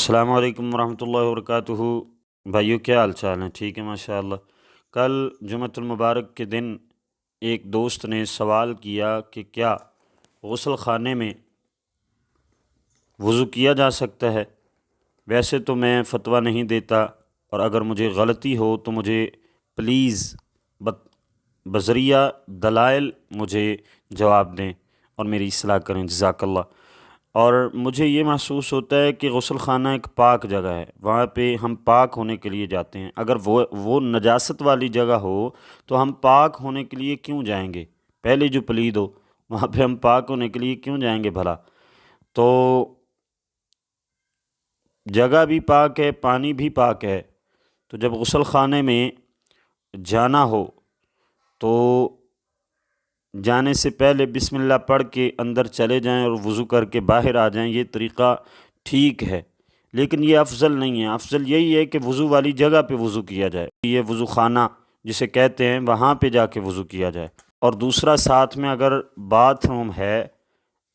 السلام علیکم ورحمۃ اللہ وبرکاتہ۔ بھائیو کیا حال چال ہیں؟ ٹھیک ہے ماشاء اللہ۔ کل جمعۃ المبارک کے دن ایک دوست نے سوال کیا کہ کیا غسل خانے میں وضو کیا جا سکتا ہے؟ ویسے تو میں فتویٰ نہیں دیتا، اور اگر مجھے غلطی ہو تو مجھے پلیز بذریعہ دلائل مجھے جواب دیں اور میری اصلاح کریں، جزاک اللہ۔ اور مجھے یہ محسوس ہوتا ہے کہ غسل خانہ ایک پاک جگہ ہے، وہاں پہ ہم پاک ہونے کے لیے جاتے ہیں۔ اگر وہ نجاست والی جگہ ہو تو ہم پاک ہونے کے لیے کیوں جائیں گے؟ پہلے جو پلید ہو وہاں پہ ہم پاک ہونے کے لیے کیوں جائیں گے بھلا؟ تو جگہ بھی پاک ہے، پانی بھی پاک ہے، تو جب غسل خانے میں جانا ہو تو جانے سے پہلے بسم اللہ پڑھ کے اندر چلے جائیں اور وضو کر کے باہر آ جائیں، یہ طریقہ ٹھیک ہے، لیکن یہ افضل نہیں ہے۔ افضل یہی ہے کہ وضو والی جگہ پہ وضو کیا جائے، یہ وضو خانہ جسے کہتے ہیں وہاں پہ جا کے وضو کیا جائے۔ اور دوسرا، ساتھ میں اگر باتھ روم ہے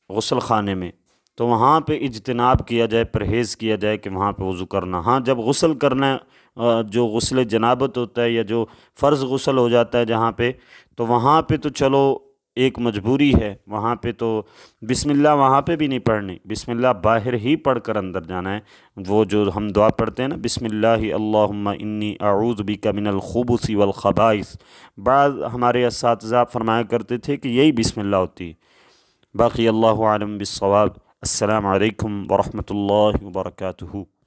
غسل خانے میں تو وہاں پہ اجتناب کیا جائے، پرہیز کیا جائے کہ وہاں پہ وضو کرنا۔ ہاں، جب غسل کرنا جو غسل جنابت ہوتا ہے یا جو فرض غسل ہو جاتا ہے جہاں پہ، تو وہاں پہ تو چلو ایک مجبوری ہے، وہاں پہ تو بسم اللہ وہاں پہ بھی نہیں پڑھنی، بسم اللہ باہر ہی پڑھ کر اندر جانا ہے۔ وہ جو ہم دعا پڑھتے ہیں نا، بسم اللہ اللہم انی اعوذ بک من الخبث والخبائث، بعض ہمارے اساتذہ فرمایا کرتے تھے کہ یہی بسم اللہ ہوتی ہے۔ باقی اللہ عالم بالصواب۔ السلام علیکم ورحمۃ اللہ وبرکاتہ۔